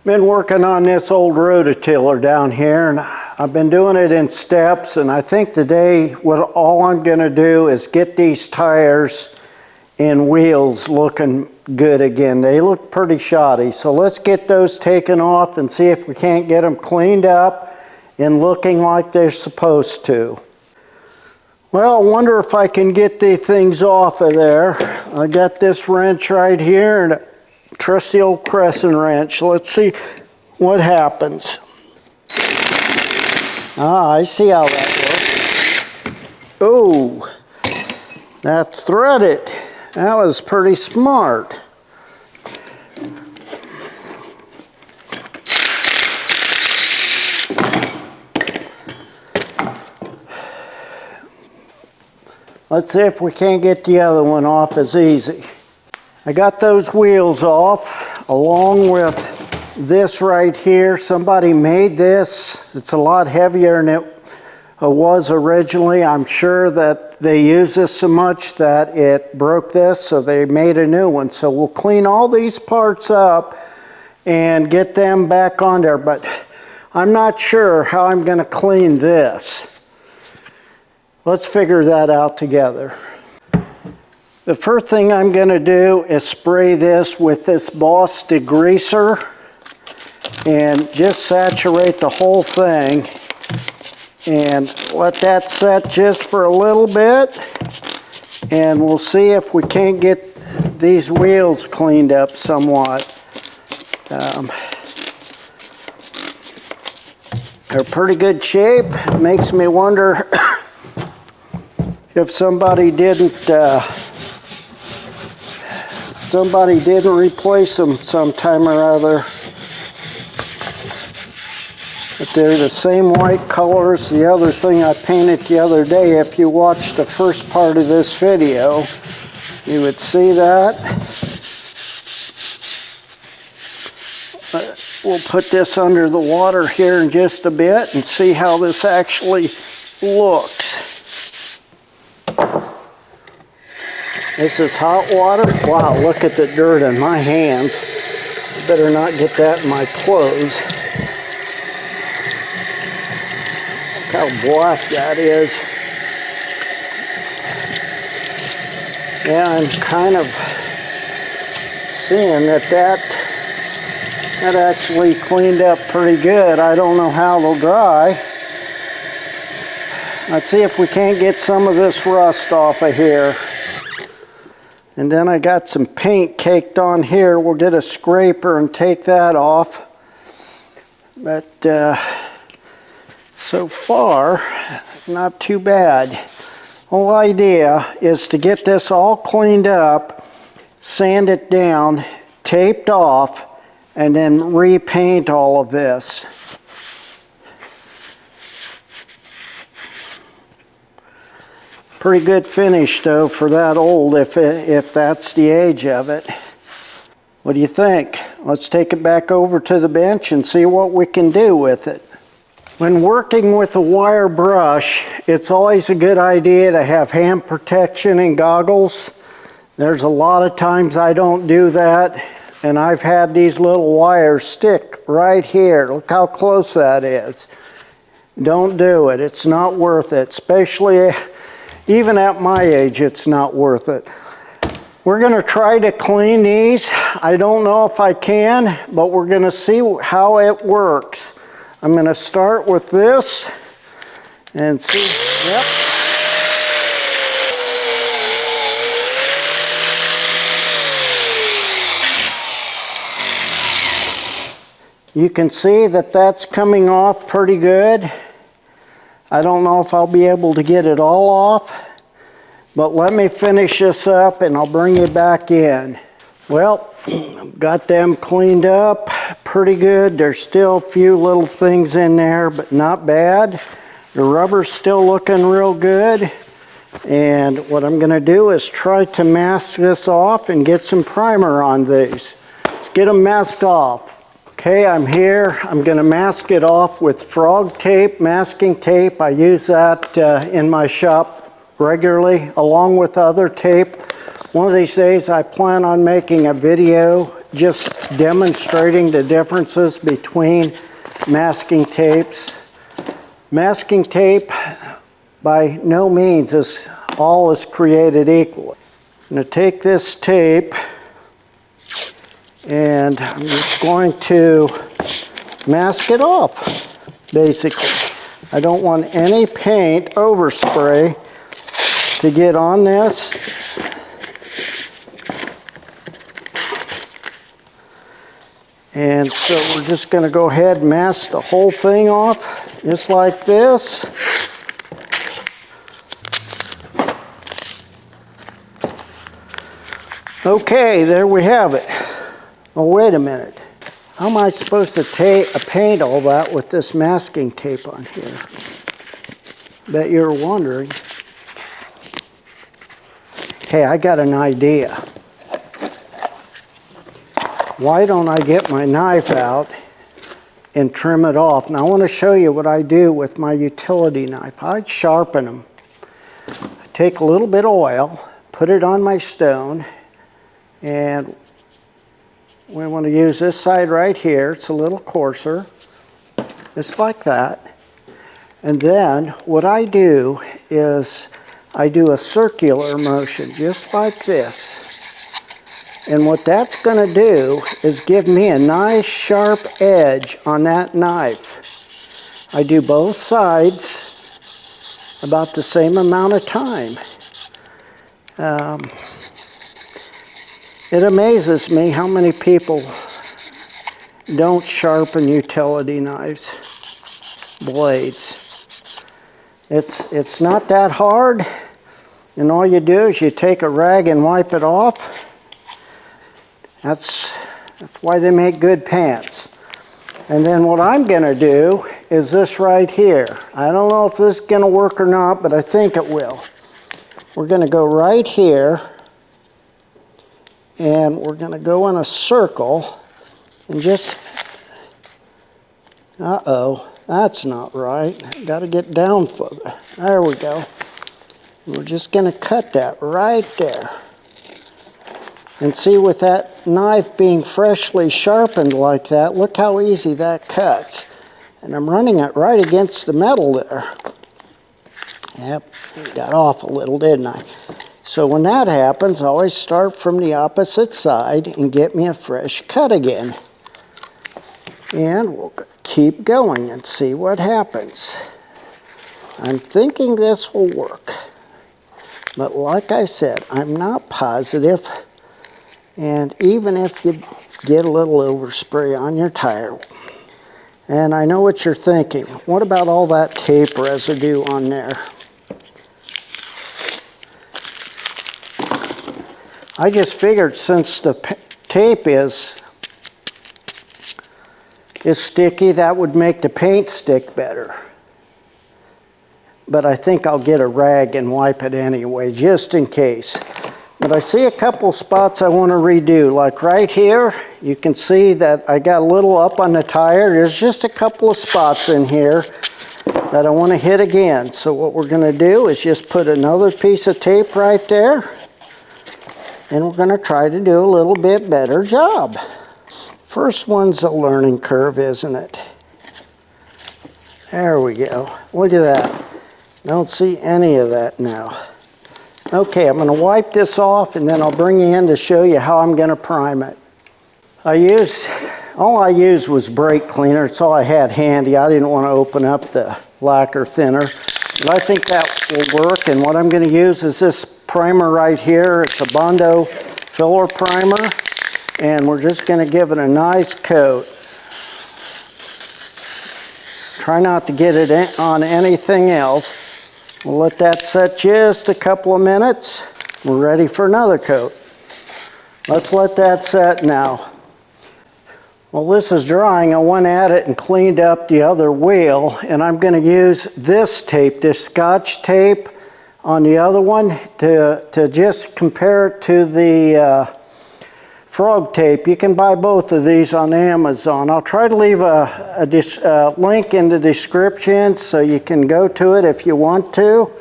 Been working on this old rototiller down here, and I've been doing it in steps, and I think today all I'm going to do is get these tires and wheels looking good again. They look pretty shoddy, so let's get those taken off and see if we can't get them cleaned up and looking like they're supposed to. Well, I wonder if I can get the things off of there. I got this wrench right here and a trusty old crescent wrench. Let's see what happens. Ah, I see how that works. Oh, that's threaded. That was pretty smart. Let's see if we can't get the other one off as easy. I got those wheels off along with this right here. Somebody made this. It's a lot heavier than it was originally. I'm sure that they use this so much that it broke this, so they made a new one. So we'll clean all these parts up and get them back on there, but I'm not sure how I'm going to clean this. Let's figure that out together. The first thing I'm going to do is spray this with this Boss degreaser and just saturate the whole thing and let that set just for a little bit, and we'll see if we can't get these wheels cleaned up somewhat. They're pretty good shape. It makes me wonder if somebody didn't replace them sometime or other. But they're the same white colors. The other thing I painted the other day, if you watched the first part of this video, you would see that. We'll put this under the water here in just a bit and see how this actually looks. This is hot water. Wow, look at the dirt in my hands. Better not get that in my clothes. Look how black that is. Yeah, I'm kind of seeing that actually cleaned up pretty good. I don't know how they'll dry. Let's see if we can't get some of this rust off of here. And then I got some paint caked on here. We'll get a scraper and take that off. But so far, not too bad. Whole idea is to get this all cleaned up, sand it down, taped off, and then repaint all of this. Pretty good finish though for that old, if that's the age of it. What do you think? Let's take it back over to the bench and see what we can do with it. When working with a wire brush, it's always a good idea to have hand protection and goggles. There's a lot of times I don't do that, and I've had these little wires stick right here. Look how close that is. Don't do it. It's not worth it, especially even at my age, it's not worth it. We're going to try to clean these. I don't know if I can, but we're going to see how it works. I'm going to start with this and see. Yep. You can see that that's coming off pretty good. I don't know if I'll be able to get it all off, but let me finish this up and I'll bring you back in. Well, got them cleaned up pretty good. There's still a few little things in there, but not bad. The rubber's still looking real good. And what I'm gonna do is try to mask this off and get some primer on these. Let's get them masked off. Okay, I'm here. I'm going to mask it off with frog tape, masking tape. I use that in my shop regularly, along with other tape. One of these days I plan on making a video just demonstrating the differences between masking tapes. Masking tape by no means is all is created equally. I'm going to take this tape and I'm just going to mask it off, basically. I don't want any paint overspray to get on this. And so we're just going to go ahead and mask the whole thing off, just like this. Okay, there we have it. Oh, wait a minute. How am I supposed to paint all that with this masking tape on here? Bet you're wondering. Hey, I got an idea. Why don't I get my knife out and trim it off? Now I want to show you what I do with my utility knife. I sharpen them. I take a little bit of oil, put it on my stone, and we want to use this side right here. It's a little coarser, just like that. And then what I do is I do a circular motion, just like this. And what that's going to do is give me a nice sharp edge on that knife. I do both sides about the same amount of time. It amazes me how many people don't sharpen utility knives, blades. It's not that hard, and all you do is you take a rag and wipe it off. That's why they make good pants. And then what I'm going to do is this right here. I don't know if this is going to work or not, but I think it will. We're going to go right here, and we're going to go in a circle and just, uh-oh, that's not right. Got to get down further. There we go. We're just going to cut that right there. And see, with that knife being freshly sharpened like that, look how easy that cuts. And I'm running it right against the metal there. Yep, it got off a little, didn't I? So when that happens, I always start from the opposite side and get me a fresh cut again. And we'll keep going and see what happens. I'm thinking this will work. But like I said, I'm not positive. And even if you get a little overspray on your tire, and I know what you're thinking, what about all that tape residue on there? I just figured since the tape is sticky, that would make the paint stick better. But I think I'll get a rag and wipe it anyway, just in case. But I see a couple spots I want to redo. Like right here, you can see that I got a little up on the tire. There's just a couple of spots in here that I want to hit again. So what we're going to do is just put another piece of tape right there. And we're going to try to do a little bit better job. First one's a learning curve, isn't it? There we go. Look at that. Don't see any of that now. Okay, I'm going to wipe this off and then I'll bring you in to show you how I'm going to prime it. All I used was brake cleaner. It's all I had handy. I didn't want to open up the lacquer thinner. But I think that will work, and what I'm going to use is this primer right here. It's a Bondo filler primer, and we're just going to give it a nice coat. Try not to get it on anything else. We'll let that set just a couple of minutes. We're ready for another coat. Let's let that set now. While this is drying, I went at it and cleaned up the other wheel, and I'm going to use this tape, this Scotch tape on the other one to just compare it to the frog tape. You can buy both of these on Amazon. I'll try to leave a link in the description so you can go to it if you want to.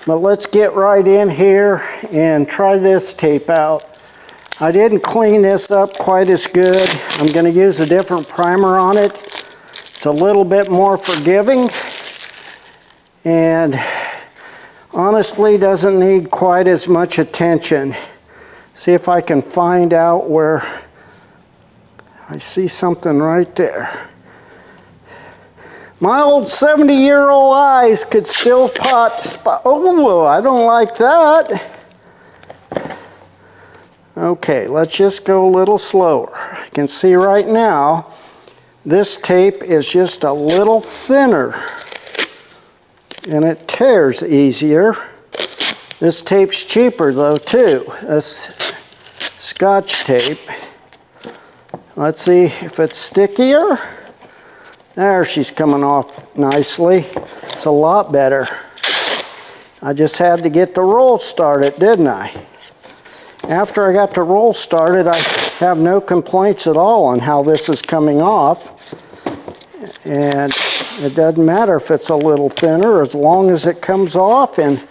But let's get right in here and try this tape out. I didn't clean this up quite as good. I'm going to use a different primer on it. It's a little bit more forgiving and honestly doesn't need quite as much attention. See if I can find out where I see something right there. My old 70-year-old eyes could still spot. Oh, I don't like that. Okay, let's just go a little slower. You can see right now, this tape is just a little thinner and it tears easier. This tape's cheaper though too, this Scotch tape. Let's see if it's stickier. There, she's coming off nicely. It's a lot better. I just had to get the roll started, didn't I? After I got the roll started, I have no complaints at all on how this is coming off. And it doesn't matter if it's a little thinner, as long as it comes off and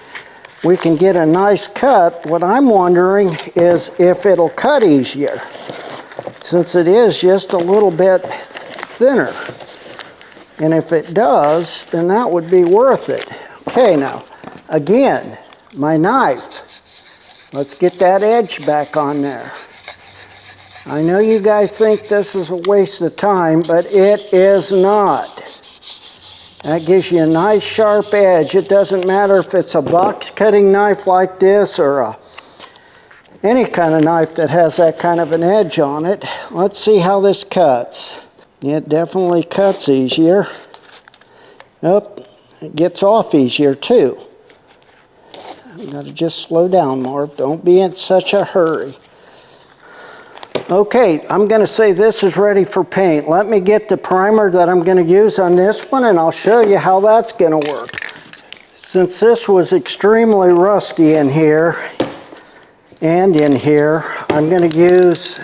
we can get a nice cut. What I'm wondering is if it'll cut easier, since it is just a little bit thinner. And if it does, then that would be worth it. Okay, now, again, my knife. Let's get that edge back on there. I know you guys think this is a waste of time, but it is not. That gives you a nice sharp edge. It doesn't matter if it's a box cutting knife like this or any kind of knife that has that kind of an edge on it. Let's see how this cuts. It definitely cuts easier. Oh, it gets off easier too. You gotta just slow down, Marv. Don't be in such a hurry. Okay, I'm gonna say this is ready for paint. Let me get the primer that I'm gonna use on this one and I'll show you how that's gonna work. Since this was extremely rusty in here and in here, I'm gonna use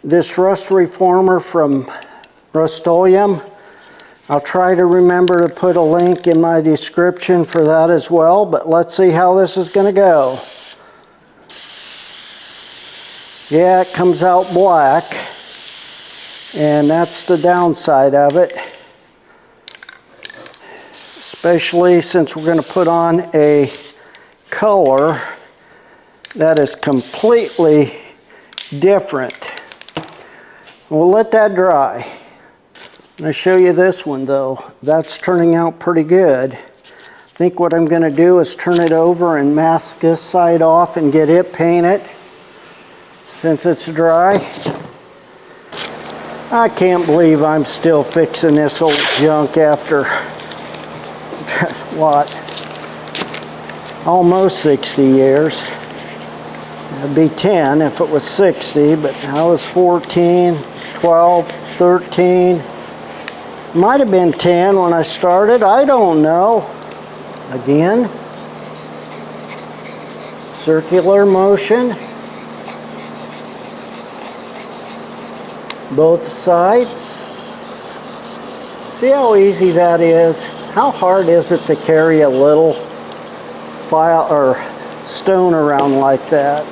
this rust reformer from Rototiller. I'll try to remember to put a link in my description for that as well, but let's see how this is going to go. Yeah, it comes out black, and that's the downside of it, especially since we're going to put on a color that is completely different. We'll let that dry. I'm going to show you this one though. That's turning out pretty good. I think what I'm going to do is turn it over and mask this side off and get it painted since it's dry. I can't believe I'm still fixing this old junk after what? Almost 60 years. It'd be 10 if it was 60, but I was 14, 12, 13. Might have been 10 when I started, I don't know. Again, circular motion. Both sides. See how easy that is? How hard is it to carry a little file or stone around like that?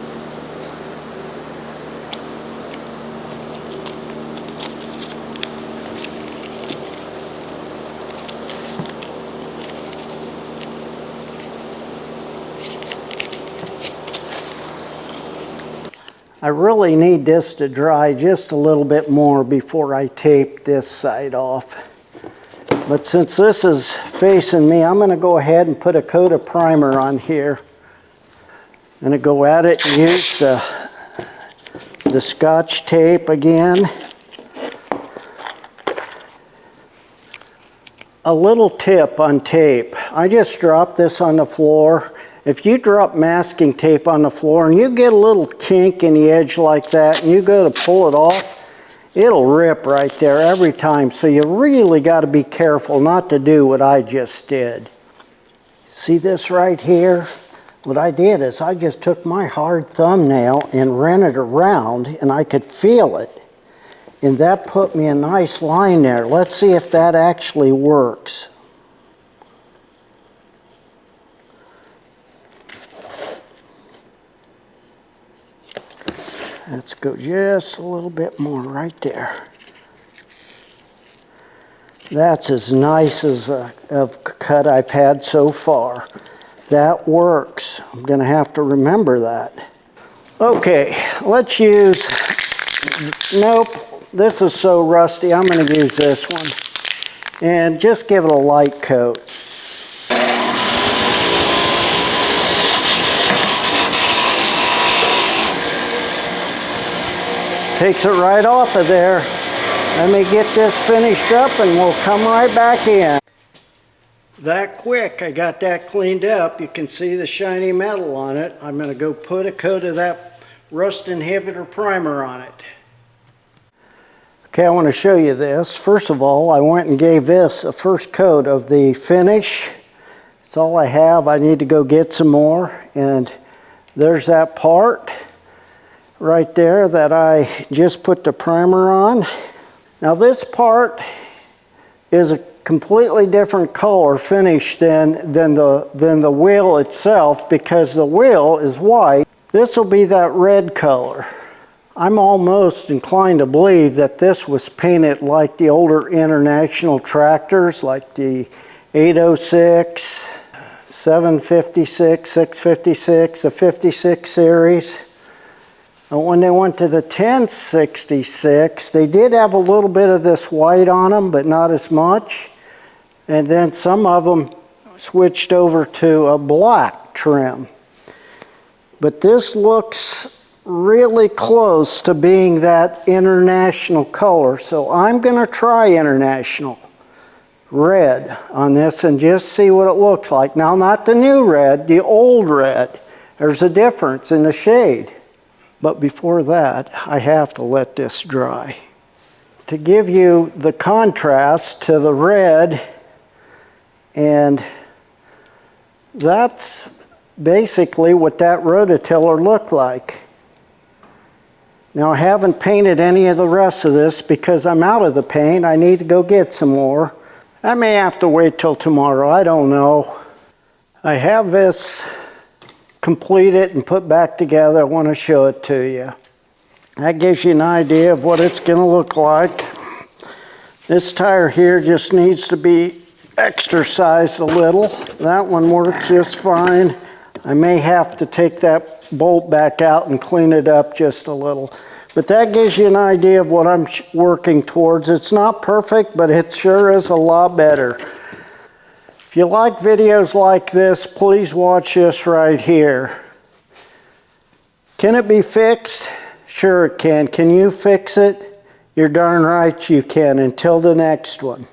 I really need this to dry just a little bit more before I tape this side off. But since this is facing me, I'm going to go ahead and put a coat of primer on here. I'm going to go at it and use the Scotch tape again. A little tip on tape. I just dropped this on the floor. If you drop masking tape on the floor and you get a little kink in the edge like that and you go to pull it off, it'll rip right there every time. So you really got to be careful not to do what I just did. See this right here? What I did is I just took my hard thumbnail and ran it around and I could feel it. And that put me a nice line there. Let's see if that actually works. Let's go just a little bit more right there. That's as nice as a cut I've had so far. That works. I'm going to have to remember that. Okay, let's use, nope, this is so rusty, I'm going to use this one. And just give it a light coat. Takes it right off of there. Let me get this finished up and we'll come right back in. That quick, I got that cleaned up. You can see the shiny metal on it. I'm going to go put a coat of that rust inhibitor primer on it. Okay, I want to show you this. First of all, I went and gave this a first coat of the finish. That's all I have. I need to go get some more. And there's that part right there that I just put the primer on. Now this part is a completely different color finish than the wheel itself, because the wheel is white. This will be that red color. I'm almost inclined to believe that this was painted like the older international tractors, like the 806, 756, 656, the 56 series. When they went to the 1066, they did have a little bit of this white on them, but not as much. And then some of them switched over to a black trim. But this looks really close to being that international color. So I'm going to try international red on this and just see what it looks like. Now, not the new red, the old red. There's a difference in the shade. But before that, I have to let this dry. To give you the contrast to the red, and that's basically what that rototiller looked like. Now, I haven't painted any of the rest of this because I'm out of the paint. I need to go get some more. I may have to wait till tomorrow, I don't know. I have this completed and put back together. I want to show it to you. That gives you an idea of what it's going to look like. This tire here just needs to be exercised a little. That one works just fine. I may have to take that bolt back out and clean it up just a little. But that gives you an idea of what I'm working towards. It's not perfect, but it sure is a lot better. If you like videos like this, please watch this right here. Can it be fixed? Sure it can. Can you fix it? You're darn right you can. Until the next one.